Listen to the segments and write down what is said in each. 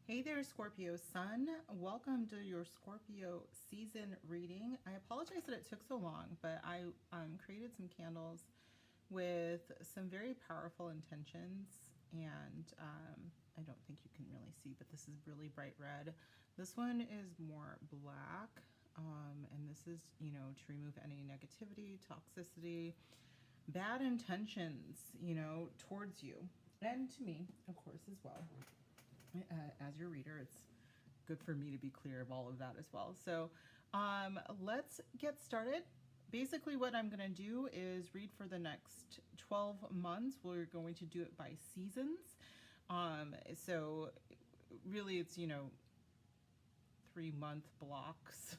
Hey there, Scorpio Sun. Welcome to your Scorpio season reading. I apologize that it took so long, but I created some candles with some very powerful intentions, and I don't think you can really see, but this is really bright red. This one is more black, and this is, to remove any negativity, toxicity, bad intentions, towards you and to me, of course, as well. As your reader, it's good for me to be clear of all of that as well. So let's get started. Basically, what I'm going to do is read for the next 12 months. We're going to do it by seasons. So really, it's, 3-month blocks,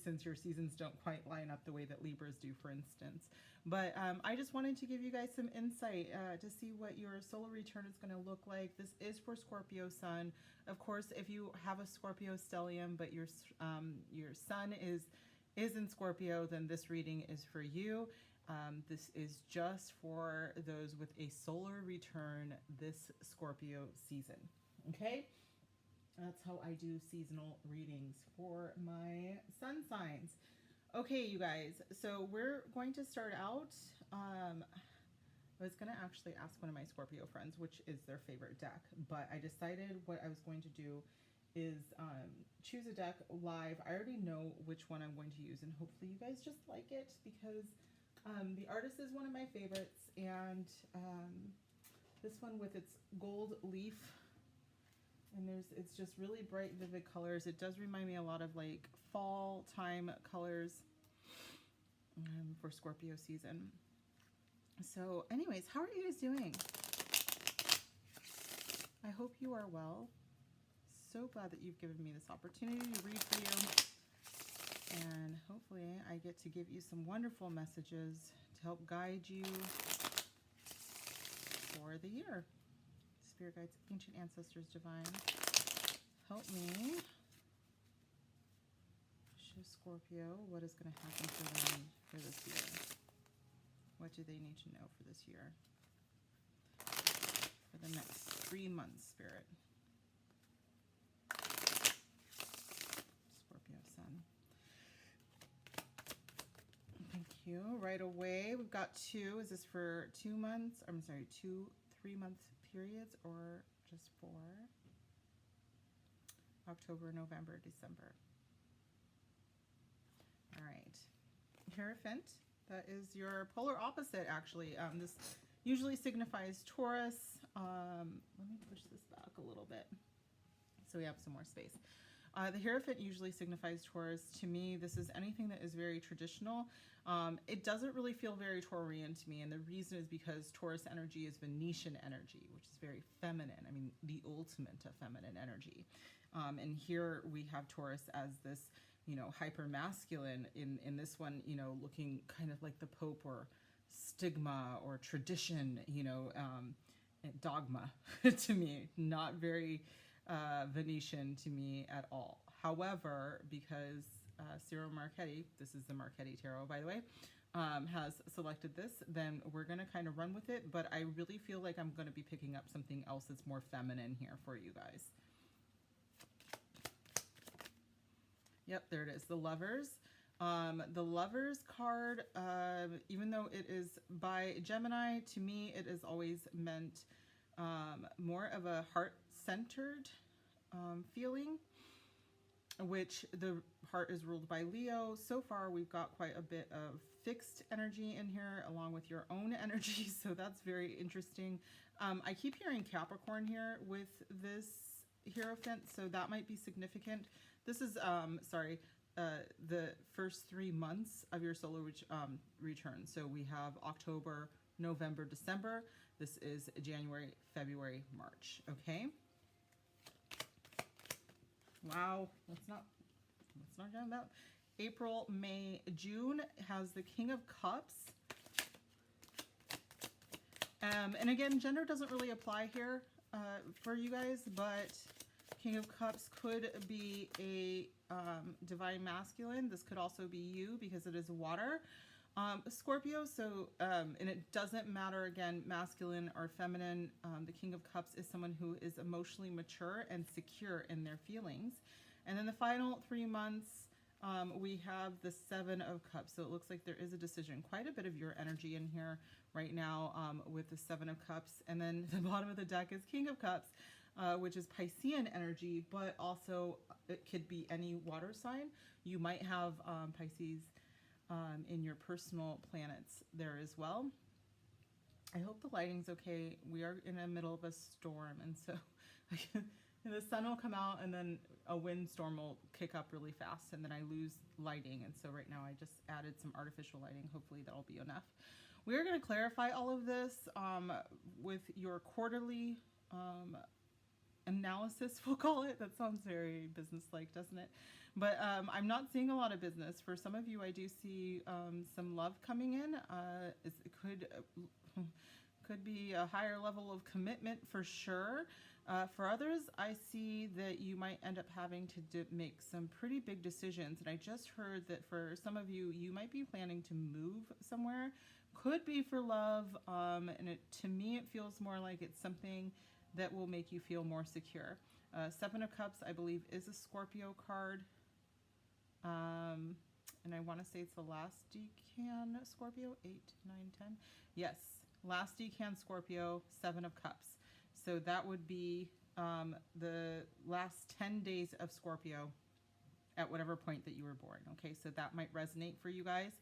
since your seasons don't quite line up the way that Libras do, for instance. But I just wanted to give you guys some insight to see what your solar return is going to look like. This is for Scorpio Sun. Of course, if you have a Scorpio stellium, but your sun is in Scorpio, then this reading is for you. This is just for those with a solar return this Scorpio season. Okay? That's how I do seasonal readings for my sun signs. Okay, you guys, so we're going to start out. I was going to actually ask one of my Scorpio friends which is their favorite deck, but I decided what I was going to do is choose a deck live. I already know which one I'm going to use, and hopefully you guys just like it, because the artist is one of my favorites, and this one with its gold leaf, and it's just really bright, vivid colors. It does remind me a lot of like fall time colors for Scorpio season. So anyways, how are you guys doing? I hope you are well. So glad that you've given me this opportunity to read for you. And hopefully I get to give you some wonderful messages to help guide you for the year. Spirit guides, ancient ancestors, divine, help me show Scorpio what is going to happen for them for this year. What do they need to know for this year? For the next 3 months, Spirit. Scorpio Sun. Thank you. Right away, we've got 2. Is this for 2 months? I'm sorry, 2 3-month periods, or just 4? October, November, December. All right. Hierophant, that is your polar opposite, actually. This usually signifies Taurus. Let me push this back a little bit so we have some more space. The Hierophant usually signifies Taurus. To me, this is anything that is very traditional. It doesn't really feel very Taurian to me, and the reason is because Taurus energy is Venetian energy, which is very feminine. I mean, the ultimate of feminine energy. And here we have Taurus as this, hyper masculine. In this one, looking kind of like the Pope, or stigma, or tradition, dogma to me. Not very Venetian to me at all. However, because Ciro Marchetti, this is the Marchetti Tarot, by the way, has selected this, then we're going to kind of run with it. But I really feel like I'm going to be picking up something else that's more feminine here for you guys. Yep, there it is. The Lovers. The Lovers card, even though it is by Gemini, to me it is always meant more of a heart-centered feeling, which the heart is ruled by Leo. So far, we've got quite a bit of fixed energy in here, along with your own energy, so that's very interesting. I keep hearing Capricorn here with this Hierophant, so that might be significant. This is, the first 3 months of your solar return. So we have October, November, December. This is January, February, March. Okay. Wow, let's not get about April, May, June has the King of Cups. And again, gender doesn't really apply here for you guys, but King of Cups could be a divine masculine. This could also be you because it is water. Scorpio, and it doesn't matter, again, masculine or feminine. The King of Cups is someone who is emotionally mature and secure in their feelings. And then the final 3 months, we have the Seven of Cups. So it looks like there is a decision. Quite a bit of your energy in here right now with the Seven of Cups. And then the bottom of the deck is King of Cups, which is Piscean energy, but also it could be any water sign. You might have Pisces in your personal planets there as well. I hope the lighting's okay. We are in the middle of a storm, and so the sun will come out and then a windstorm will kick up really fast, and then I lose lighting. And so right now I just added some artificial lighting. Hopefully that'll be enough. We are going to clarify all of this with your quarterly analysis, we'll call it. That sounds very business-like, doesn't it? But I'm not seeing a lot of business. For some of you, I do see some love coming in. It could be a higher level of commitment for sure. For others, I see that you might end up having to make some pretty big decisions. And I just heard that for some of you, you might be planning to move somewhere. Could be for love. And to me, it feels more like it's something that will make you feel more secure. Seven of Cups, I believe, is a Scorpio card. And I want to say it's the last decan Scorpio, 8, 9, 10. Yes, last decan Scorpio, Seven of Cups. So that would be the last 10 days of Scorpio at whatever point that you were born. Okay, so that might resonate for you guys.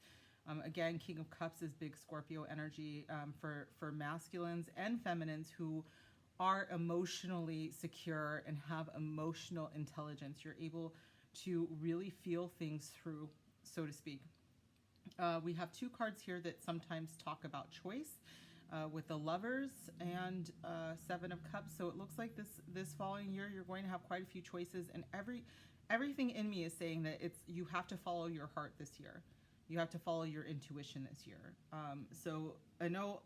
Again, King of Cups is big Scorpio energy for masculines and feminines who are emotionally secure and have emotional intelligence. You're able to really feel things through, so to speak. We have 2 cards here that sometimes talk about choice with the Lovers and Seven of Cups. So it looks like this following year you're going to have quite a few choices, and everything in me is saying that you have to follow your heart this year. You have to follow your intuition this year. So I know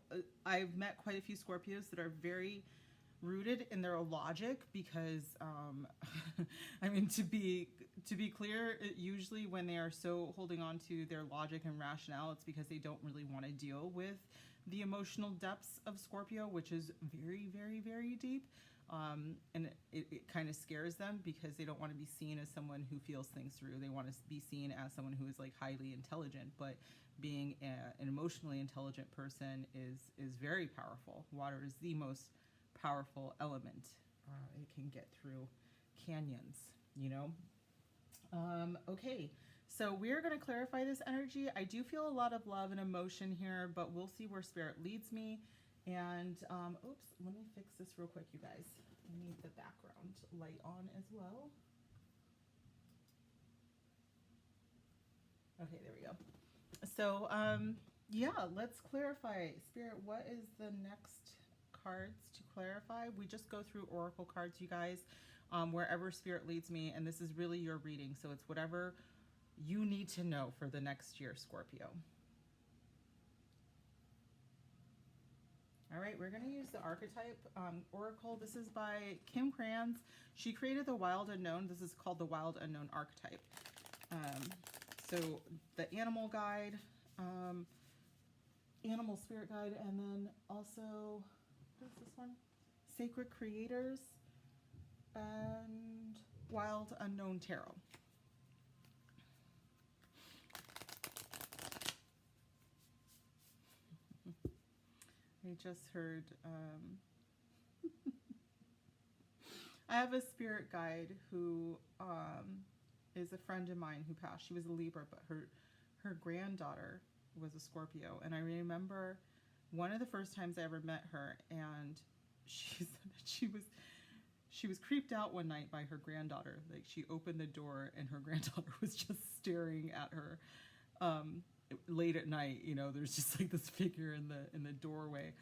I've met quite a few Scorpios that are very rooted in their logic because, I mean, to be clear, usually when they are so holding on to their logic and rationale, it's because they don't really want to deal with the emotional depths of Scorpio, which is very, very, very deep. And it kind of scares them because they don't want to be seen as someone who feels things through. They want to be seen as someone who is like highly intelligent, but being an emotionally intelligent person is very powerful. Water is the most powerful element. It can get through canyons, you know? Okay, so we're going to clarify this energy. I do feel a lot of love and emotion here, but we'll see where Spirit leads me. And, oops, let me fix this real quick, you guys. I need the background light on as well. Okay, there we go. So, yeah, let's clarify. Spirit, what is the next cards to clarify? We just go through oracle cards, you guys, wherever Spirit leads me, and this is really your reading, so it's whatever you need to know for the next year, Scorpio. All right, we're going to use the archetype oracle. This is by Kim Krans. She created the Wild Unknown. This is called the Wild Unknown archetype. So the animal guide, animal spirit guide, and then also, what is this one? Sacred Creators and Wild Unknown Tarot. I just heard, I have a spirit guide who is a friend of mine who passed. She was a Libra, but her granddaughter was a Scorpio. And I remember one of the first times I ever met her, and she said that she was creeped out one night by her granddaughter. Like, she opened the door and her granddaughter was just staring at her. Late at night, you know, there's just like this figure in the doorway,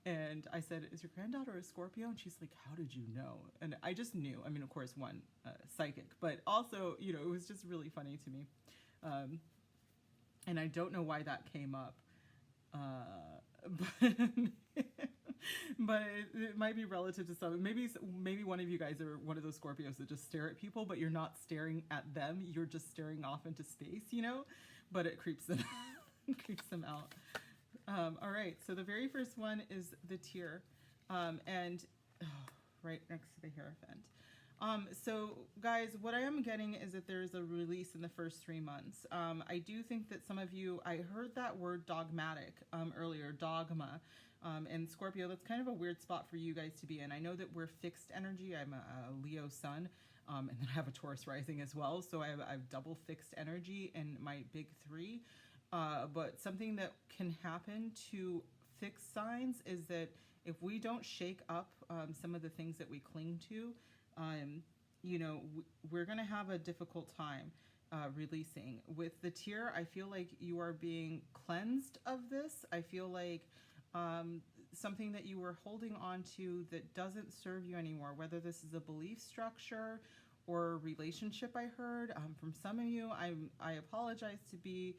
and I said, "Is your granddaughter a Scorpio?" And she's like, "How did you know?" And I just knew. I mean, of course, one, psychic, but also, you know, it was just really funny to me, and I don't know why that came up, but it might be relative to some. Maybe one of you guys are one of those Scorpios that just stare at people, but you're not staring at them. You're just staring off into space, you know. But it creeps them Creeps them out. All right, so the very first one is the tear, and right next to the Hierophant. So guys, what I am getting is that there's a release in the first 3 months. I do think that some of you, I heard that word dogmatic earlier, dogma. And Scorpio, that's kind of a weird spot for you guys to be in. I know that we're fixed energy. I'm a Leo sun, and then I have a Taurus rising as well. So I have double fixed energy in my big three. But something that can happen to fixed signs is that if we don't shake up some of the things that we cling to, you know, we're going to have a difficult time releasing. With the tear, I feel like you are being cleansed of this. I feel like something that you were holding on to that doesn't serve you anymore, whether this is a belief structure or relationship. I heard from some of you, I apologize to be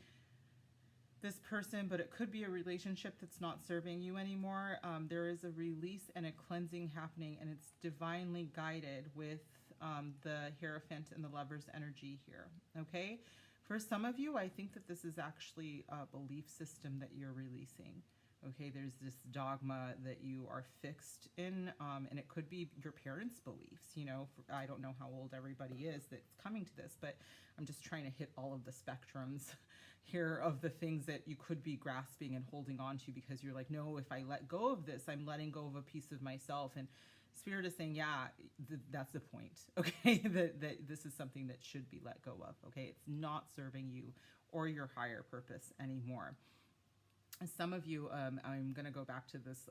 this person, but it could be a relationship that's not serving you anymore. There is a release and a cleansing happening, and it's divinely guided with the Hierophant and the Lover's energy here, okay? For some of you, I think that this is actually a belief system that you're releasing. Okay, there's this dogma that you are fixed in, and it could be your parents' beliefs. You know, I don't know how old everybody is that's coming to this, but I'm just trying to hit all of the spectrums here of the things that you could be grasping and holding on to, because you're like, no, if I let go of this, I'm letting go of a piece of myself. And Spirit is saying, yeah, that's the point, okay, that this is something that should be let go of, okay? It's not serving you or your higher purpose anymore. Some of you, I'm going to go back to this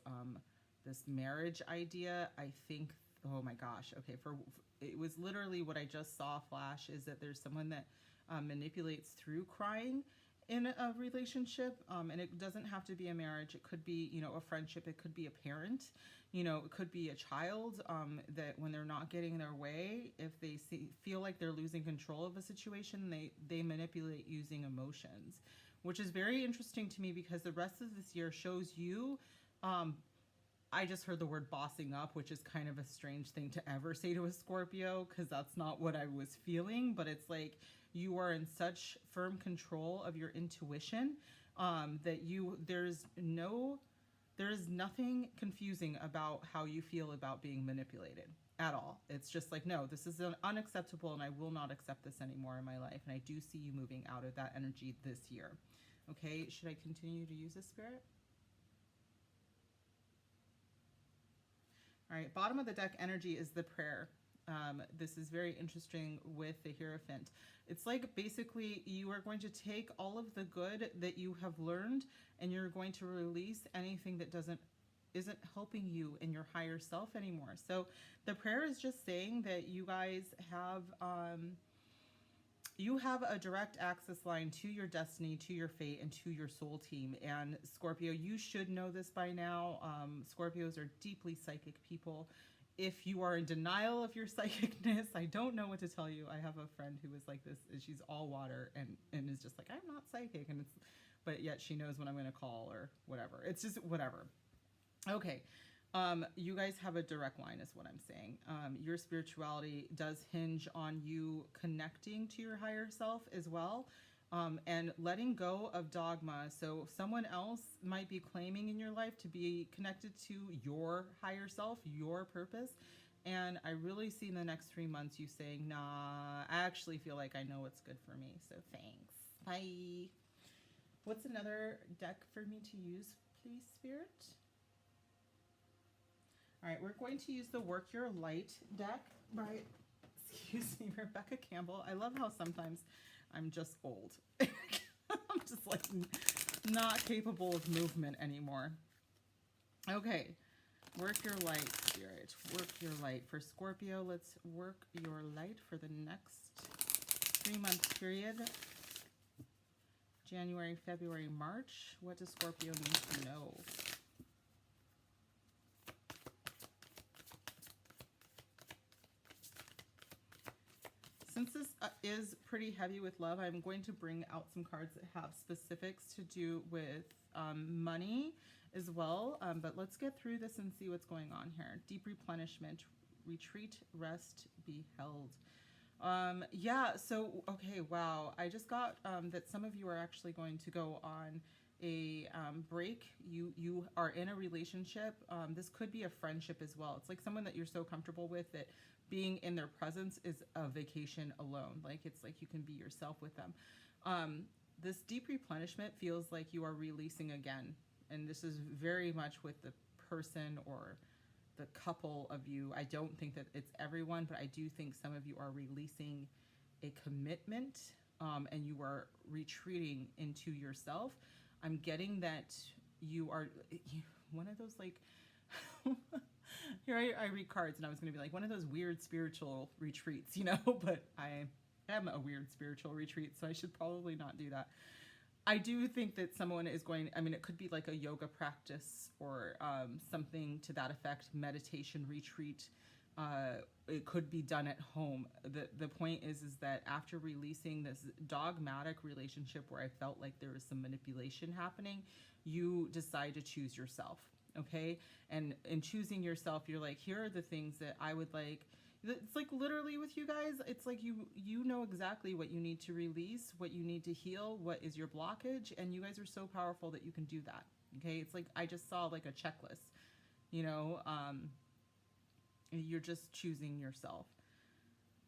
this marriage idea. I think, oh my gosh, okay, it was literally what I just saw flash is that there's someone that manipulates through crying in a relationship, and it doesn't have to be a marriage. It could be, you know, a friendship. It could be a parent. You know, it could be a child that when they're not getting their way, if they feel like they're losing control of a situation, they manipulate using emotions, which is very interesting to me because the rest of this year shows you, I just heard the word bossing up, which is kind of a strange thing to ever say to a Scorpio because that's not what I was feeling, but it's like you are in such firm control of your intuition that there is nothing confusing about how you feel about being manipulated at all. It's just like, no, this is unacceptable and I will not accept this anymore in my life. And I do see you moving out of that energy this year. Okay, should I continue to use this, Spirit? All right, bottom of the deck energy is the prayer. This is very interesting with the Hierophant. It's like basically you are going to take all of the good that you have learned and you're going to release anything that isn't helping you in your higher self anymore. So the prayer is just saying that you guys have a direct access line to your destiny, to your fate, and to your soul team. And Scorpio, you should know this by now. Scorpios are deeply psychic people. If you are in denial of your psychicness, I don't know what to tell you. I have a friend who is like this, and she's all water and is just like, I'm not psychic, but yet she knows when I'm going to call or whatever. It's just whatever. Okay. You guys have a direct line is what I'm saying. Your spirituality does hinge on you connecting to your higher self as well, and letting go of dogma. So someone else might be claiming in your life to be connected to your higher self, your purpose. And I really see in the next 3 months you saying, nah, I actually feel like I know what's good for me. So thanks. Bye. What's another deck for me to use, please, Spirit? All right, we're going to use the Work Your Light deck by, excuse me, Rebecca Campbell. I love how sometimes I'm just old. I'm just like not capable of movement anymore. Okay, Work Your Light, Spirit. Work Your Light. For Scorpio, let's work your light for the next 3-month period. January, February, March. What does Scorpio need to know? Since this is pretty heavy with love, I'm going to bring out some cards that have specifics to do with money as well. But let's get through this and see what's going on here. Deep replenishment, retreat, rest, be held. Yeah, so, okay, wow. I just got that some of you are actually going to go on a break. You are in a relationship. This could be a friendship as well. It's like someone that you're so comfortable with that being in their presence is a vacation alone. Like, it's like you can be yourself with them. This deep replenishment feels like you are releasing again. And this is very much with the person or the couple of you. I don't think that it's everyone, but I do think some of you are releasing a commitment, and you are retreating into yourself. I'm getting that you are one of those, like, here I read cards and I was going to be like one of those weird spiritual retreats, but I am a weird spiritual retreat, so I should probably not do that. I do think that someone is going, I mean, it could be like a yoga practice or something to that effect, meditation retreat. It could be done at home. The point is that after releasing this dogmatic relationship where I felt like there was some manipulation happening, you decide to choose yourself, okay? And in choosing yourself, you're like, here are the things that I would like. It's like literally with you guys, it's like you know exactly what you need to release, what you need to heal, what is your blockage, and you guys are so powerful that you can do that. Okay, it's like I just saw like a checklist, you're just choosing yourself.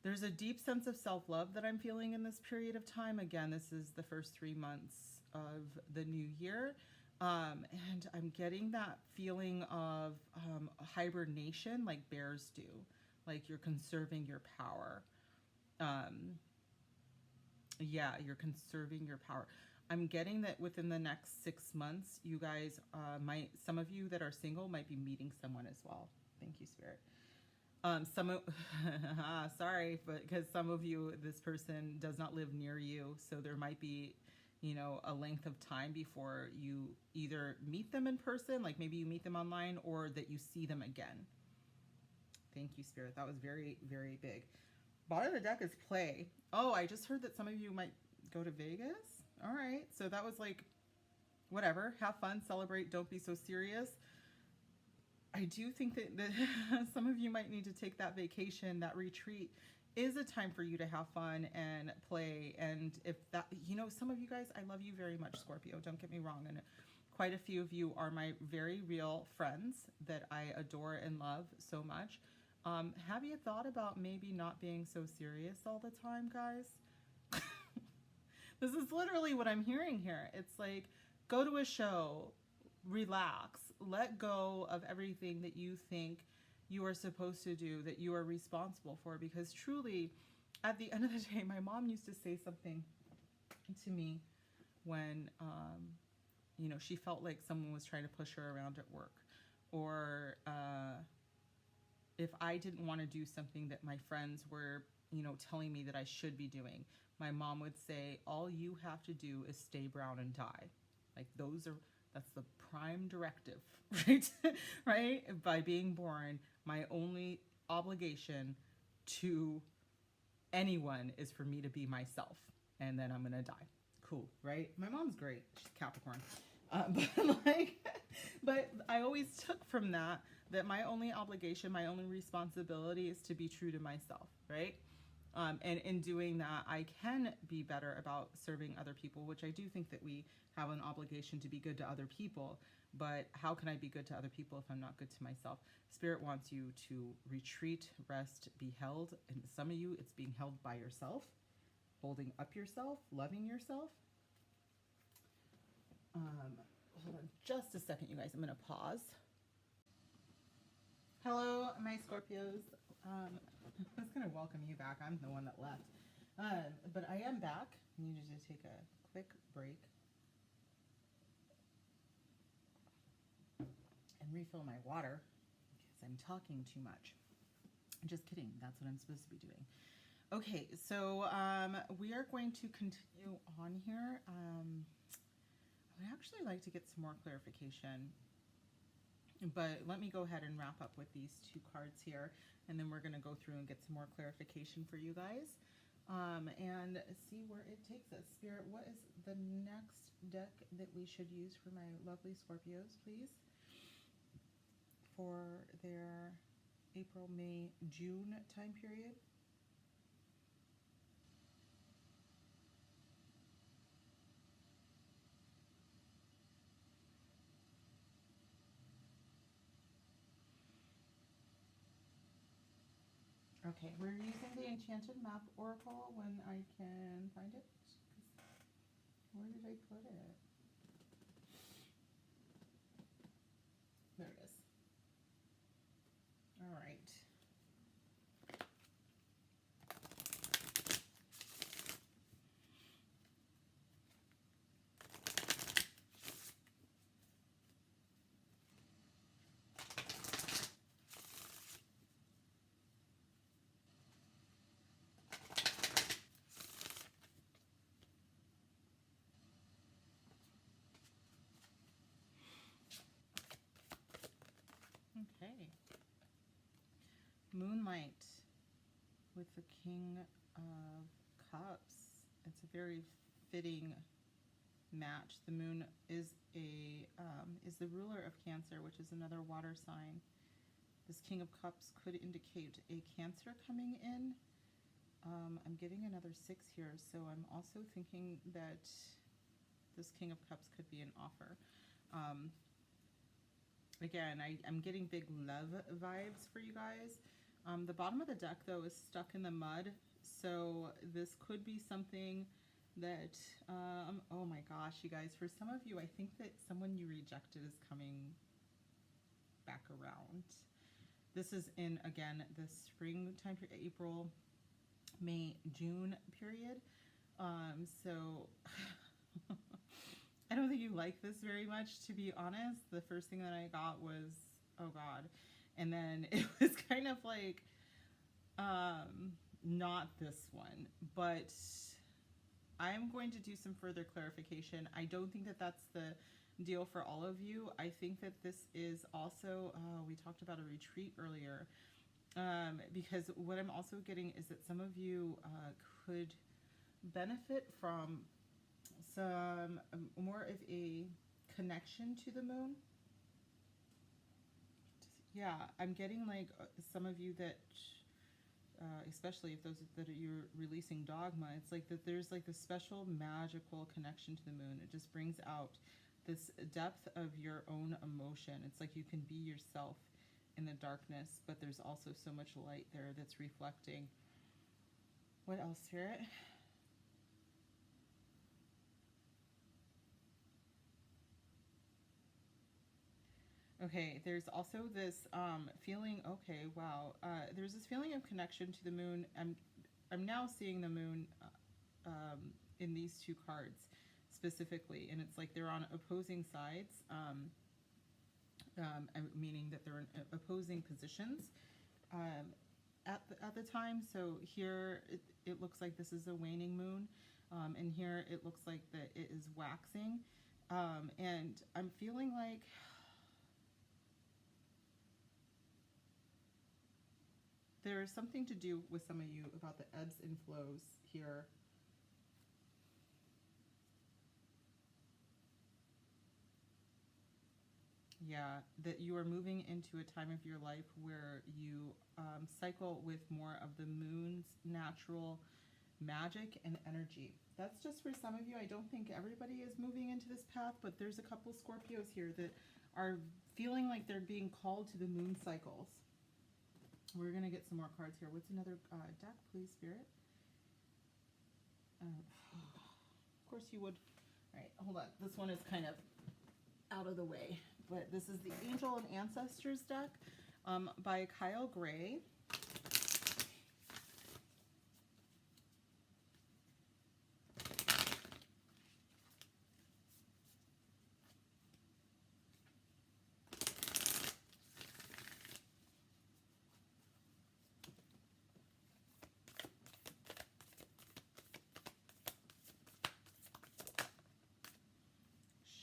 There's a deep sense of self-love that I'm feeling in this period of time. Again, this is the first 3 months of the new year. And I'm getting that feeling of hibernation like bears do. Like you're conserving your power. Yeah, you're conserving your power. I'm getting that within the next 6 months, you guys some of you that are single might be meeting someone as well. Thank you, Spirit. Sorry, but because some of you, this person does not live near you, so there might be, a length of time before you either meet them in person, like maybe you meet them online, or that you see them again. Thank you, Spirit. That was very, very big. Bottom of the deck is play. Oh, I just heard that some of you might go to Vegas. All right. So that was like, whatever. Have fun, celebrate, don't be so serious. I do think that some of you might need to take that vacation, that retreat is a time for you to have fun and play. And if that, some of you guys, I love you very much, Scorpio. Don't get me wrong. And quite a few of you are my very real friends that I adore and love so much. Have you thought about maybe not being so serious all the time, guys? This is literally what I'm hearing here. It's like, go to a show, relax, let go of everything that you think you are supposed to do, that you are responsible for. Because truly, at the end of the day, my mom used to say something to me when, she felt like someone was trying to push her around at work, or if I didn't want to do something that my friends were, telling me that I should be doing, my mom would say, all you have to do is stay brown and die. Like that's the prime directive, right? Right? By being born, my only obligation to anyone is for me to be myself, and then I'm going to die. Cool, right? My mom's great. She's Capricorn. But I always took from that my only obligation, my only responsibility is to be true to myself, right? And in doing that, I can be better about serving other people, which I do think that we have an obligation to be good to other people. But how can I be good to other people if I'm not good to myself? Spirit wants you to retreat, rest, be held. And some of you, it's being held by yourself, holding up yourself, loving yourself. Hold on just a second, you guys. I'm going to pause. Hello, my Scorpios. I was going to welcome you back. I'm the one that left. But I am back. I needed to take a quick break and refill my water because I'm talking too much. Just kidding. That's what I'm supposed to be doing. Okay, so we are going to continue on here. I would actually like to get some more clarification, but let me go ahead and wrap up with these 2 cards here, and then we're going to go through and get some more clarification for you guys, and see where it takes us. Spirit, what is the next deck that we should use for my lovely Scorpios, please, for their April, May, June time period? Okay, we're using the Enchanted Map Oracle when I can find it. Where did I put it? There it is. All right. Okay. Moonlight with the King of Cups. It's a very fitting match. The moon is the ruler of Cancer, which is another water sign. This King of Cups could indicate a Cancer coming in. I'm getting another 6 here, so I'm also thinking that this King of Cups could be an offer. Again, I'm getting big love vibes for you guys. The bottom of the deck, though, is stuck in the mud, so this could be something that, oh my gosh, you guys, for some of you, I think that someone you rejected is coming back around. This is in, again, the springtime, April, May, June period. So I don't think you like this very much, to be honest. The first thing that I got was, oh God. And then it was kind of like, not this one, but I'm going to do some further clarification. I don't think that that's the deal for all of you. I think that this is also, we talked about a retreat earlier, because what I'm also getting is that some of you could benefit from some more of a connection to the moon. Yeah, I'm getting like some of you that, especially if those that you're releasing dogma, it's like that there's like this special magical connection to the moon. It just brings out this depth of your own emotion. It's like you can be yourself in the darkness, but there's also so much light there that's reflecting. What else, Spirit? Okay, there's also this feeling, okay, wow. There's this feeling of connection to the moon. I'm now seeing the moon in these two cards specifically, and it's like they're on opposing sides, meaning that they're in opposing positions at the time. So here it looks like this is a waning moon, and here it looks like that it is waxing, and I'm feeling like there's something to do with some of you about the ebbs and flows here. Yeah, that you are moving into a time of your life where you cycle with more of the moon's natural magic and energy. That's just for some of you. I don't think everybody is moving into this path, but there's a couple Scorpios here that are feeling like they're being called to the moon cycles. We're going to get some more cards here. What's another deck, please, Spirit? Of course you would. All right, hold on. This one is kind of out of the way. But this is the Angel and Ancestors deck by Kyle Gray.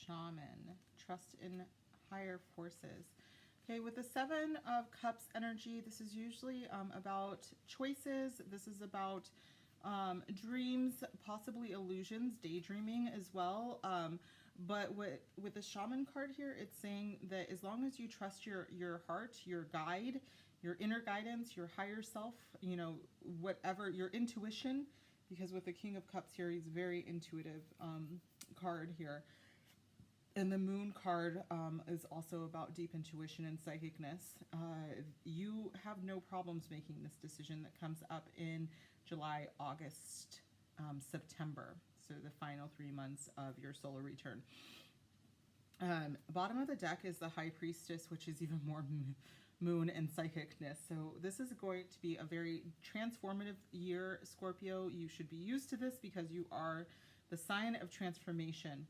Shaman, trust in higher forces. Okay, with the Seven of Cups energy, this is usually about choices. This is about dreams, possibly illusions, daydreaming as well. But with the Shaman card here, it's saying that as long as you trust your heart, your guide, your inner guidance, your higher self, you know, whatever, your intuition, because with the King of Cups here, he's very intuitive card here. And the moon card is also about deep intuition and psychicness. You have no problems making this decision that comes up in July, August, September. So the final 3 months of your solar return. Bottom of the deck is the High Priestess, which is even more moon and psychicness. So this is going to be a very transformative year, Scorpio. You should be used to this because you are the sign of transformation.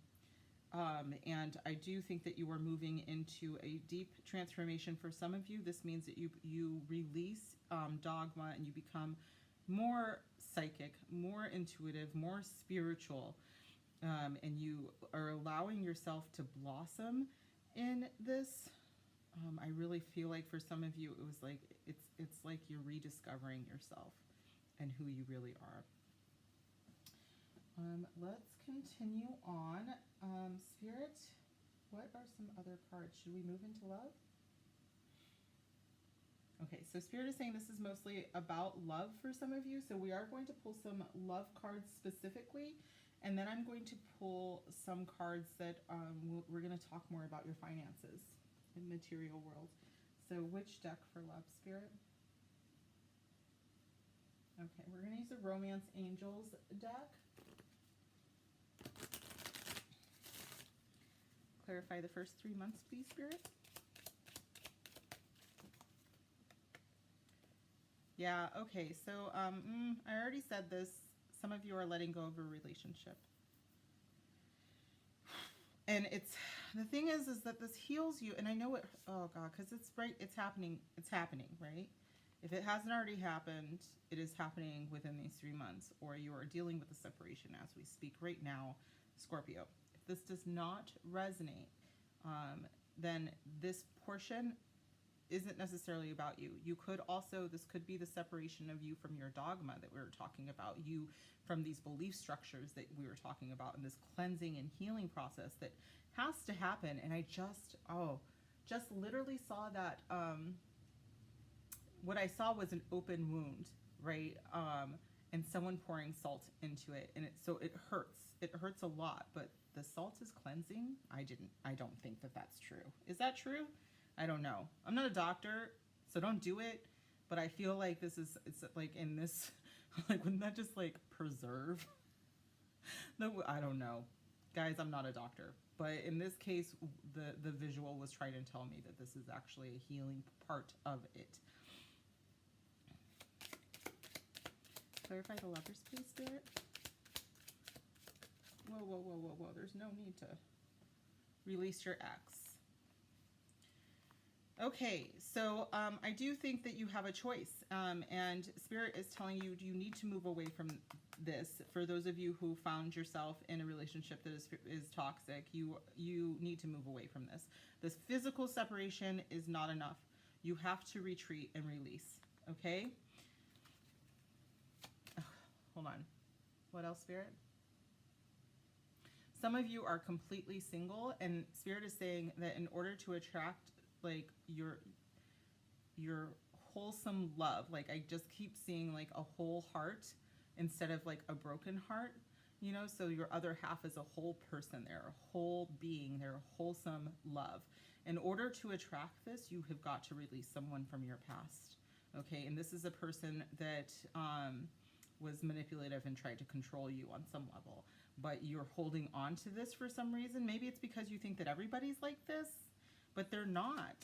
And I do think that you are moving into a deep transformation. For some of you, this means that you release dogma and you become more psychic, more intuitive, more spiritual, and you are allowing yourself to blossom in this. I really feel like for some of you, it was like it's like you're rediscovering yourself and who you really are. Let's continue on. Spirit, what are some other cards? Should we move into love? Okay, so Spirit is saying this is mostly about love for some of you. So we are going to pull some love cards specifically, and then I'm going to pull some cards that we're going to talk more about your finances in material world. So which deck for love, Spirit? Okay, we're going to use the Romance Angels deck. Clarify the first 3 months, please, Spirit. Yeah, okay, so I already said this. Some of you are letting go of a relationship. And the thing is that this heals you, and I know it, oh God, because it's happening, right? If it hasn't already happened, it is happening within these 3 months, or you are dealing with a separation as we speak right now, Scorpio. If this does not resonate, then this portion isn't necessarily about you. This could be the separation of you from your dogma that we were talking about, you from these belief structures that we were talking about, and this cleansing and healing process that has to happen. And I just literally saw that, what I saw was an open wound, right? And someone pouring salt into it, and it hurts a lot, but the salt is cleansing. I don't think that that's true. Is that true? I don't know. I'm not a doctor, so don't do it. But I feel like it's like in this, like, wouldn't that just like preserve? No, I don't know. Guys, I'm not a doctor. But in this case, the visual was trying to tell me that this is actually a healing part of it. Clarify the lovers, please, Spirit. Whoa. There's no need to release your ex. Okay, so I do think that you have a choice, and Spirit is telling you need to move away from this. For those of you who found yourself in a relationship that is toxic, you need to move away from this. This physical separation is not enough. You have to retreat and release, okay? Hold on. What else, Spirit? Some of you are completely single, and Spirit is saying that in order to attract like your wholesome love, like I just keep seeing like a whole heart instead of like a broken heart, you know, so your other half is a whole person, they're a whole being, they're a wholesome love. In order to attract this, you have got to release someone from your past, okay? And this is a person that was manipulative and tried to control you on some level, but you're holding on to this for some reason. Maybe it's because you think that everybody's like this, but they're not.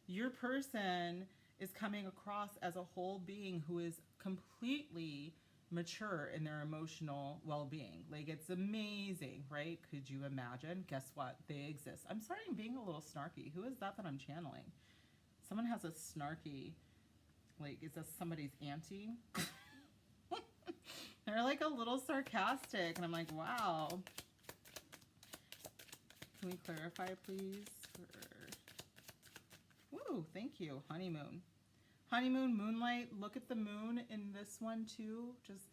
Your person is coming across as a whole being who is completely mature in their emotional well-being. Like, it's amazing, right? Could you imagine? Guess what? They exist. I'm sorry I'm being a little snarky. Who is that I'm channeling? Someone has a snarky, like, is this somebody's auntie? They're like a little sarcastic, and I'm like, wow. Can we clarify, please? Woo, thank you. Honeymoon. Honeymoon, moonlight. Look at the moon in this one too. Just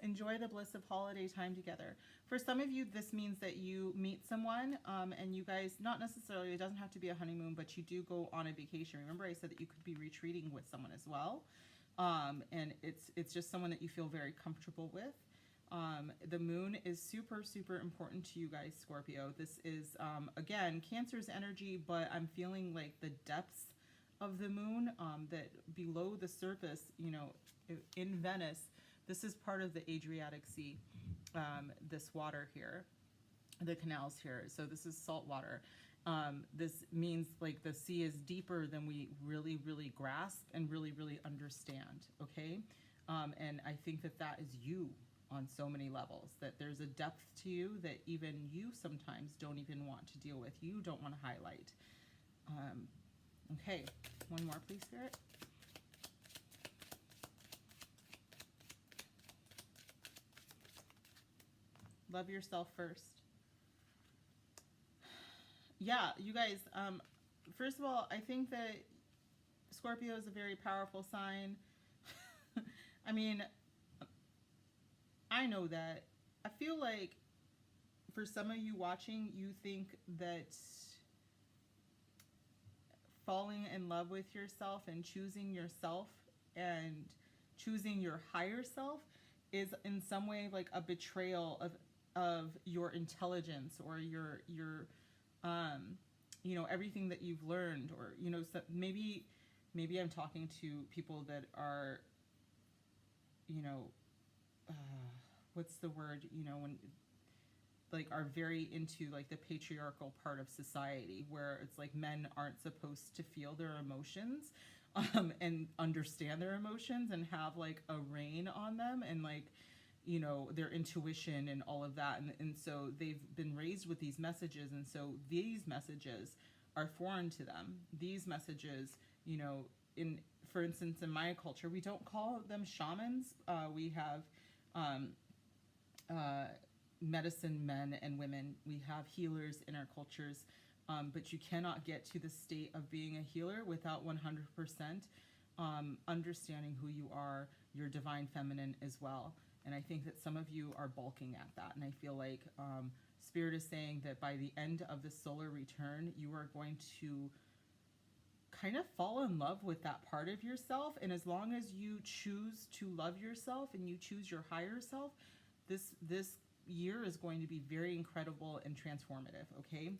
enjoy the bliss of holiday time together. For some of you, this means that you meet someone and you guys, not necessarily, it doesn't have to be a honeymoon, but you do go on a vacation. Remember I said that you could be retreating with someone as well. And it's just someone that you feel very comfortable with. The moon is super, super important to you guys, Scorpio. This is, again, Cancer's energy, but I'm feeling like the depths of the moon, that below the surface, you know, in Venice, this is part of the Adriatic Sea, this water here, the canals here. So this is salt water. This means like the sea is deeper than we really, really grasp and really, really understand, okay? And I think that that is you on so many levels, that there's a depth to you that even you sometimes don't even want to deal with, you don't want to highlight. Okay, one more please, Spirit. Love yourself first. Yeah, you guys, first of all, I think that Scorpio is a very powerful sign. I mean, I know that. I feel like for some of you watching, you think that falling in love with yourself and choosing yourself and choosing your higher self is in some way like a betrayal of your intelligence or your you know, everything that you've learned, or, you know, so maybe I'm talking to people that are, you know, what's the word, you know, when like are very into like the patriarchal part of society where it's like men aren't supposed to feel their emotions and understand their emotions and have like a rein on them and like, you know, their intuition and all of that. And so they've been raised with these messages. And so these messages are foreign to them. These messages, you know, for instance, in my culture, we don't call them shamans. We have medicine men and women. We have healers in our cultures, but you cannot get to the state of being a healer without 100% understanding who you are, your divine feminine as well. And I think that some of you are balking at that. And I feel like Spirit is saying that by the end of the solar return, you are going to kind of fall in love with that part of yourself. And as long as you choose to love yourself and you choose your higher self, this year is going to be very incredible and transformative, okay?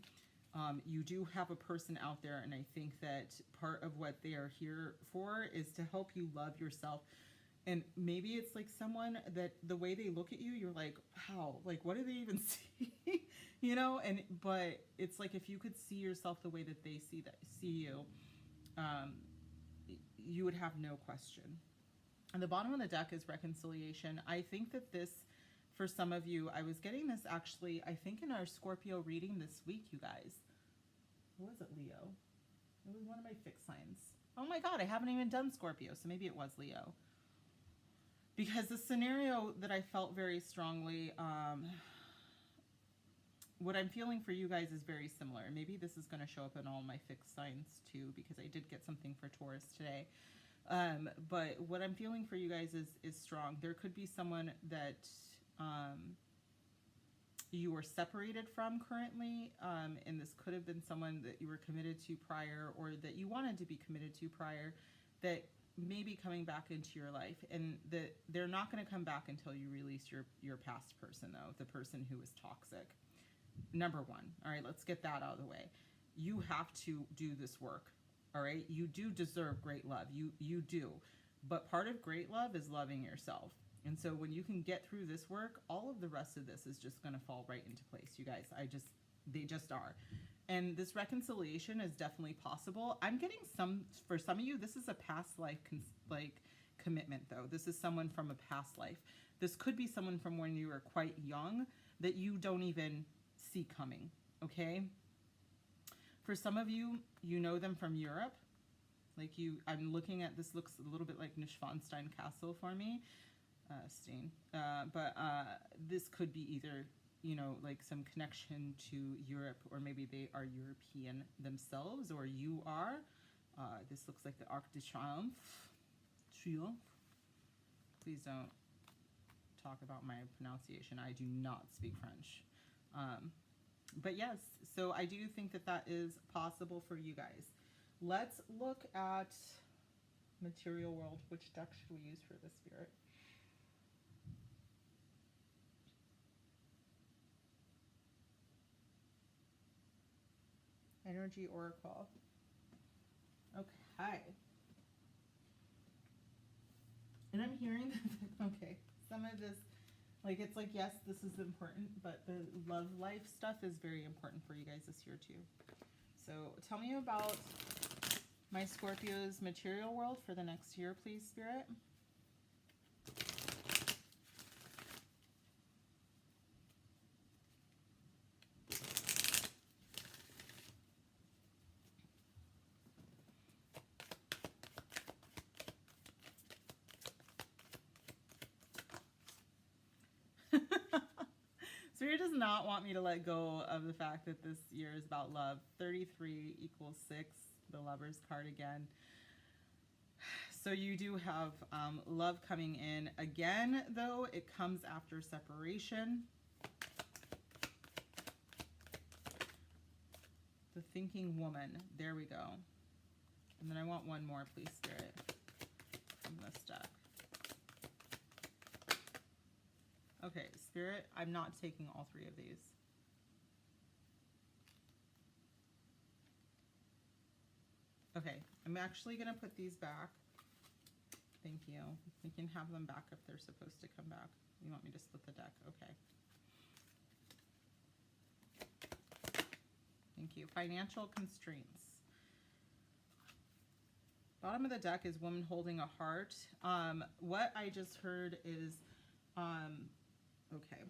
You do have a person out there, and I think that part of what they are here for is to help you love yourself. And maybe it's like someone that the way they look at you, you're like, wow, like what do they even see? You know, but it's like if you could see yourself the way that they see you, you would have no question. And the bottom of the deck is reconciliation. I think that this, for some of you, I was getting this actually, I think in our Scorpio reading this week, you guys. What was it, Leo? It was one of my fixed signs. Oh my God, I haven't even done Scorpio, so maybe it was Leo. Because the scenario that I felt very strongly, what I'm feeling for you guys is very similar. Maybe this is going to show up in all my fixed signs too, because I did get something for Taurus today. But what I'm feeling for you guys is strong. There could be someone that you were separated from currently, and this could have been someone that you were committed to prior, or that you wanted to be committed to prior, that may be coming back into your life. And that they're not going to come back until you release your past person, though, the person who is toxic. Number one. All right, let's get that out of the way. You have to do this work. All right, you do deserve great love. You do. But part of great love is loving yourself. And so when you can get through this work, all of the rest of this is just going to fall right into place, you guys. They just are. And this reconciliation is definitely possible. I'm getting for some of you, this is a past life commitment, though. This is someone from a past life. This could be someone from when you were quite young that you don't even see coming, okay? For some of you, you know them from Europe. Like I'm looking at, this looks a little bit like Neuschwanstein Castle for me. But this could be either, you know, like some connection to Europe, or maybe they are European themselves, or you are. This looks like the Arc de Triomphe. Please don't talk about my pronunciation. I do not speak French. But yes, so I do think that is possible for you guys. Let's look at material world. Which deck should we use for this, Spirit? Energy Oracle. Okay. And I'm hearing that, okay, some of this, like, it's like, yes, this is important, but the love life stuff is very important for you guys this year too. So tell me about my Scorpio's material world for the next year, please, Spirit. Spirit does not want me to let go of the fact that this year is about love. 33 equals 6, the Lover's card again. So you do have love coming in. Again, though, it comes after separation. The Thinking Woman. There we go. And then I want one more, please, Spirit, from this deck. Okay, Spirit, I'm not taking all 3 of these. Okay, I'm actually going to put these back. Thank you. We can have them back if they're supposed to come back. You want me to split the deck? Okay. Thank you. Financial constraints. Bottom of the deck is woman holding a heart. What I just heard is, okay,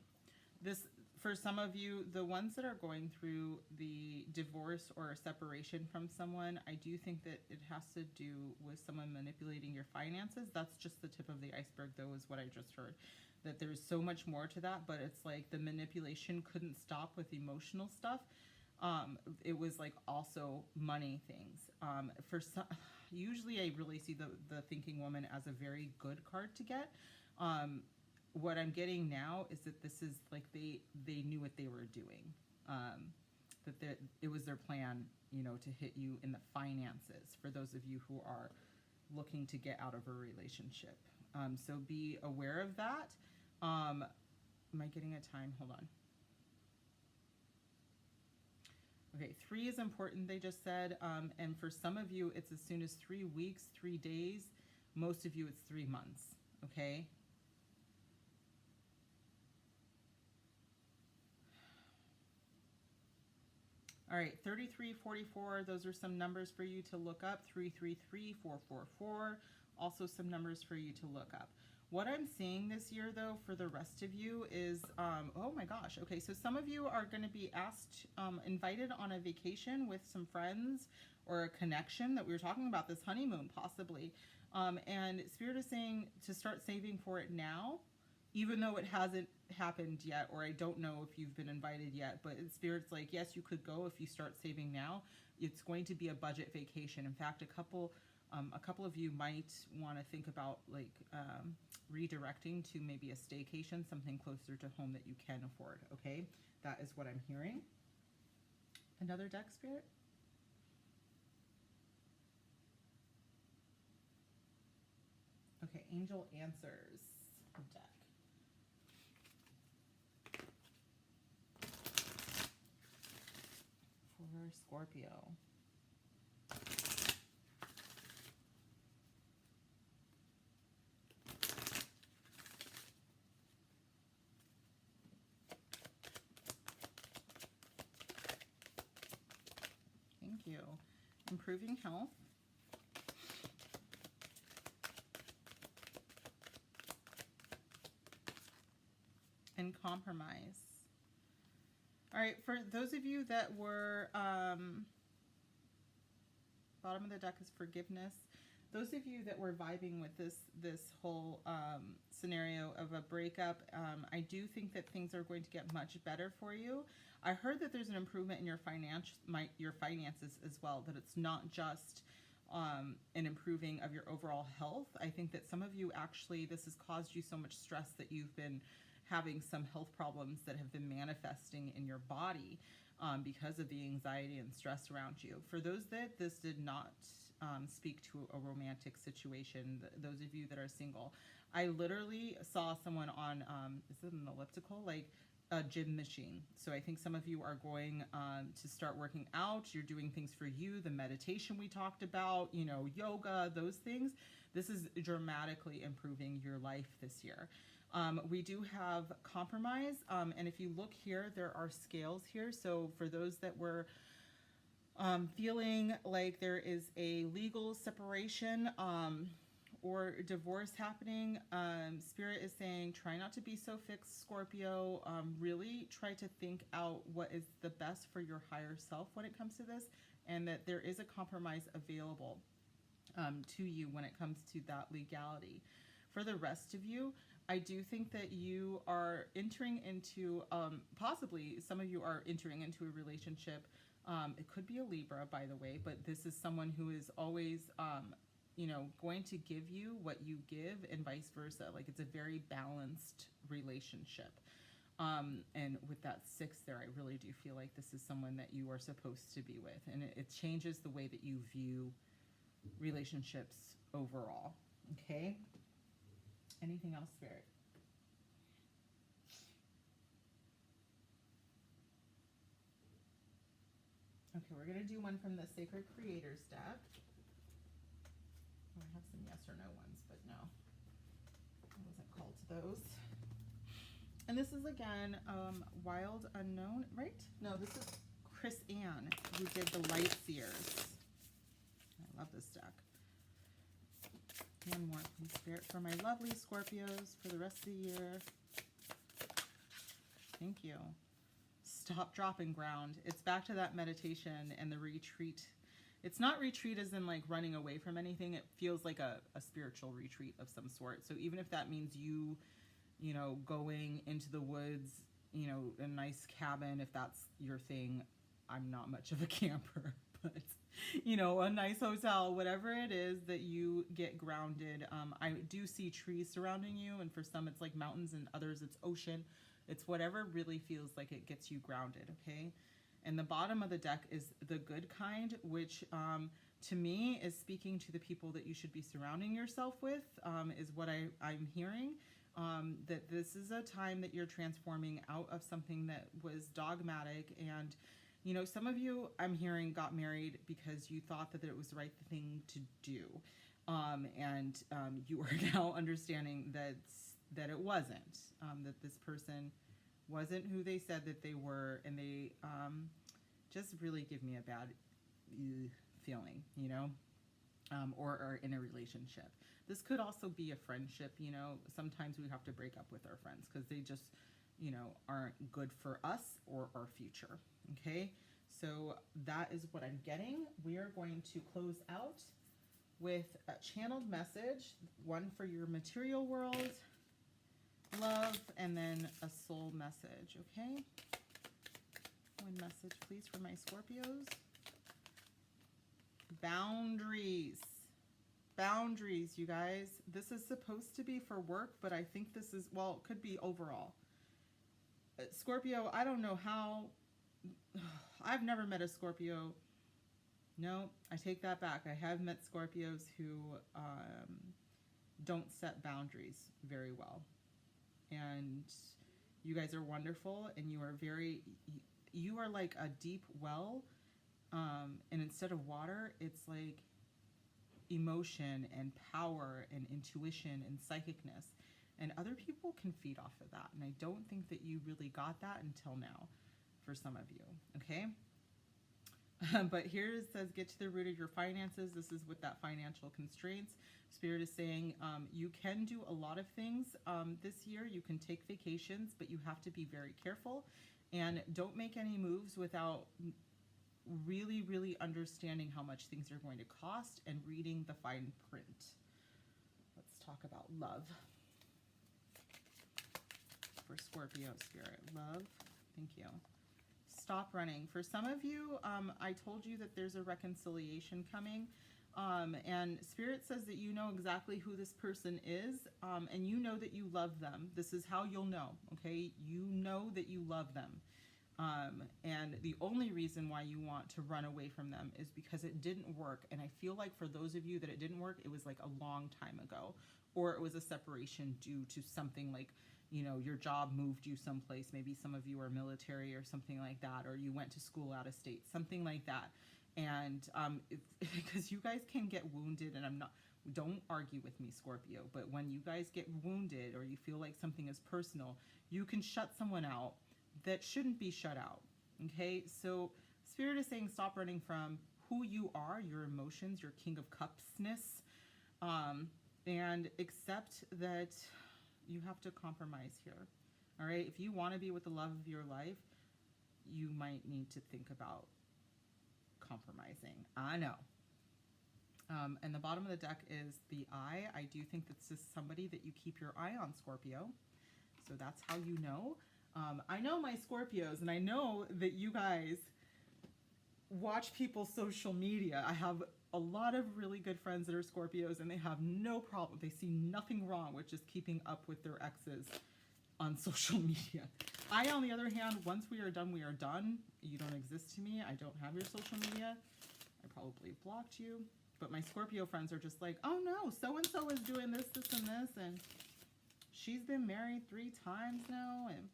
this, for some of you, the ones that are going through the divorce or separation from someone, I do think that it has to do with someone manipulating your finances. That's just the tip of the iceberg, though, is what I just heard. That there's so much more to that, but it's like the manipulation couldn't stop with emotional stuff. It was like also money things. For some, usually I really see the Thinking Woman as a very good card to get. What I'm getting now is that this is like they knew what they were doing. That it was their plan, you know, to hit you in the finances for those of you who are looking to get out of a relationship. So be aware of that. Am I getting a time? Hold on. Okay, 3 is important, they just said. And for some of you, it's as soon as 3 weeks, 3 days. Most of you, it's 3 months. Okay. All right, 3344, those are some numbers for you to look up. 333444, also some numbers for you to look up. What I'm seeing this year, though, for the rest of you is, oh my gosh, okay, so some of you are going to be asked, invited on a vacation with some friends or a connection that we were talking about, this honeymoon, possibly. And Spirit is saying to start saving for it now, even though it hasn't happened yet, or I don't know if you've been invited yet, but Spirit's like, yes, you could go if you start saving now. It's going to be a budget vacation. In fact, a couple of you might want to think about like redirecting to maybe a staycation, something closer to home that you can afford. Okay, that is what I'm hearing. Another deck, Spirit. Okay, Angel Answers deck. For Scorpio. Thank you. Improving health. And compromise. All right, for those of you that were, bottom of the deck is forgiveness. Those of you that were vibing with this whole scenario of a breakup, I do think that things are going to get much better for you. I heard that there's an improvement in your finances as well, that it's not just an improving of your overall health. I think that some of you actually, this has caused you so much stress that you've been having some health problems that have been manifesting in your body because of the anxiety and stress around you. For those that this did not speak to a romantic situation, those of you that are single, I literally saw someone on, is it an elliptical? Like a gym machine. So I think some of you are going to start working out. You're doing things for you, the meditation we talked about, you know, yoga, those things. This is dramatically improving your life this year. We do have compromise. And if you look here, there are scales here. So for those that were feeling like there is a legal separation, or divorce happening, Spirit is saying try not to be so fixed, Scorpio. Really try to think out what is the best for your higher self when it comes to this, and that there is a compromise available to you when it comes to that legality. For the rest of you, I do think that you are entering into, possibly some of you are entering into a relationship. It could be a Libra, by the way, but this is someone who is always you know, going to give you what you give and vice versa. Like, it's a very balanced relationship. And with that 6 there, I really do feel like this is someone that you are supposed to be with. And it changes the way that you view relationships overall. Okay? Anything else, Spirit? Okay, we're going to do one from the Sacred Creators deck. I have some yes or no ones, but no, I wasn't called to those. And this is again Wild Unknown, right? No, this is Chris Ann, who did the Light Seers. I love this deck. One more, please, Spirit, for my lovely Scorpios for the rest of the year. Thank you. Stop, dropping ground. It's back to that meditation and the retreat. It's not retreat as in like running away from anything. It feels like a spiritual retreat of some sort. So even if that means you know, going into the woods, you know, a nice cabin, if that's your thing. I'm not much of a camper, but you know, a nice hotel, whatever it is that you get grounded. I do see trees surrounding you, and for some it's like mountains, and others it's ocean. It's whatever really feels like it gets you grounded, okay? And the bottom of the deck is the good kind, which to me is speaking to the people that you should be surrounding yourself with, is what I'm hearing. That this is a time that you're transforming out of something that was dogmatic. And, you know, some of you, I'm hearing, got married because you thought that it was the right thing to do. And you are now understanding that it wasn't, that this person wasn't who they said that they were, and they just really give me a bad feeling, you know, or in a relationship. This could also be a friendship, you know. Sometimes we have to break up with our friends because they just, you know, aren't good for us or our future, okay? So that is what I'm getting. We are going to close out with a channeled message, one for your material world, love, and then a soul message, okay? One message, please, for my Scorpios. Boundaries. Boundaries, you guys. This is supposed to be for work, but I think this is, well, it could be overall. Scorpio, I don't know how. I've never met a Scorpio. No, I take that back. I have met Scorpios who don't set boundaries very well. And you guys are wonderful, and you are like a deep well, and instead of water, it's like emotion and power and intuition and psychicness, and other people can feed off of that, and I don't think that you really got that until now for some of you, okay? But here it says, get to the root of your finances. This is with that financial constraints. Spirit is saying you can do a lot of things this year. You can take vacations, but you have to be very careful, and don't make any moves without really, really understanding how much things are going to cost and reading the fine print. Let's talk about love. For Scorpio, Spirit, love. Thank you. Stop running. For some of you, I told you that there's a reconciliation coming, and Spirit says that you know exactly who this person is, and you know that you love them. This is how you'll know, okay? You know that you love them, and the only reason why you want to run away from them is because it didn't work, and I feel like for those of you that it didn't work, it was like a long time ago, or it was a separation due to something like, you know, your job moved you someplace. Maybe some of you are military or something like that, or you went to school out of state, something like that. And because you guys can get wounded, and don't argue with me, Scorpio, but when you guys get wounded or you feel like something is personal, you can shut someone out that shouldn't be shut out. Okay, so Spirit is saying stop running from who you are, your emotions, your King of Cupsness, and accept that you have to compromise here. All right, if you want to be with the love of your life, you might need to think about compromising. I know. And the bottom of the deck is the Eye. I do think that's just somebody that you keep your eye on, Scorpio. So that's how you know. I know my Scorpios, and I know that you guys watch people's social media. I have a lot of really good friends that are Scorpios, and they have no problem. They see nothing wrong with just keeping up with their exes on social media. I, on the other hand, once we are done, we are done. You don't exist to me. I don't have your social media. I probably blocked you. But my Scorpio friends are just like, oh no, so-and-so is doing this, this, and this, and she's been married 3 times now, and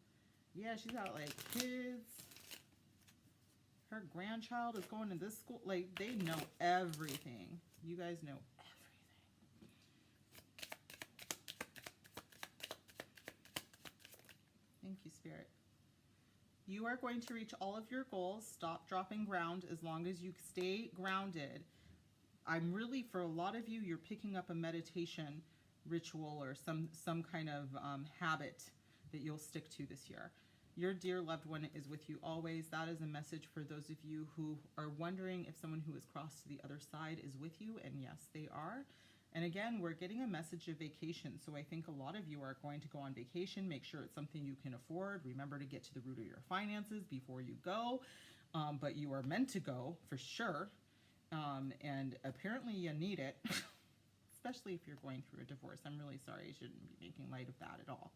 yeah, she's got like kids. Her grandchild is going to this school. Like, they know everything. You guys know everything. Thank you, Spirit. You are going to reach all of your goals. Stop dropping ground as long as you stay grounded. I'm really, for a lot of you, you're picking up a meditation ritual or some kind of habit that you'll stick to this year. Your dear loved one is with you always. That is a message for those of you who are wondering if someone who has crossed to the other side is with you, and yes, they are. And again, we're getting a message of vacation, so I think a lot of you are going to go on vacation. Make sure it's something you can afford. Remember to get to the root of your finances before you go, but you are meant to go for sure, and apparently you need it, especially if you're going through a divorce. I'm really sorry. I shouldn't be making light of that at all.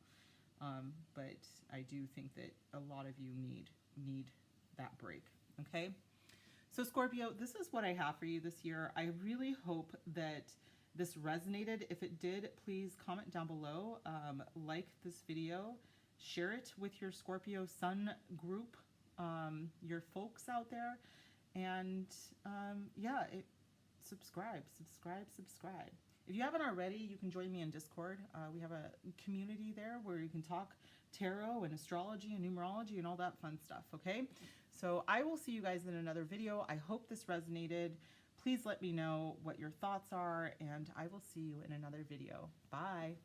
But I do think that a lot of you need that break, okay? So Scorpio, this is what I have for you this year. I really hope that this resonated. If it did, please comment down below, like this video, share it with your Scorpio Sun group, your folks out there, and yeah, subscribe. If you haven't already, you can join me in Discord. We have a community there where you can talk tarot and astrology and numerology and all that fun stuff, okay? So I will see you guys in another video. I hope this resonated. Please let me know what your thoughts are, and I will see you in another video. Bye.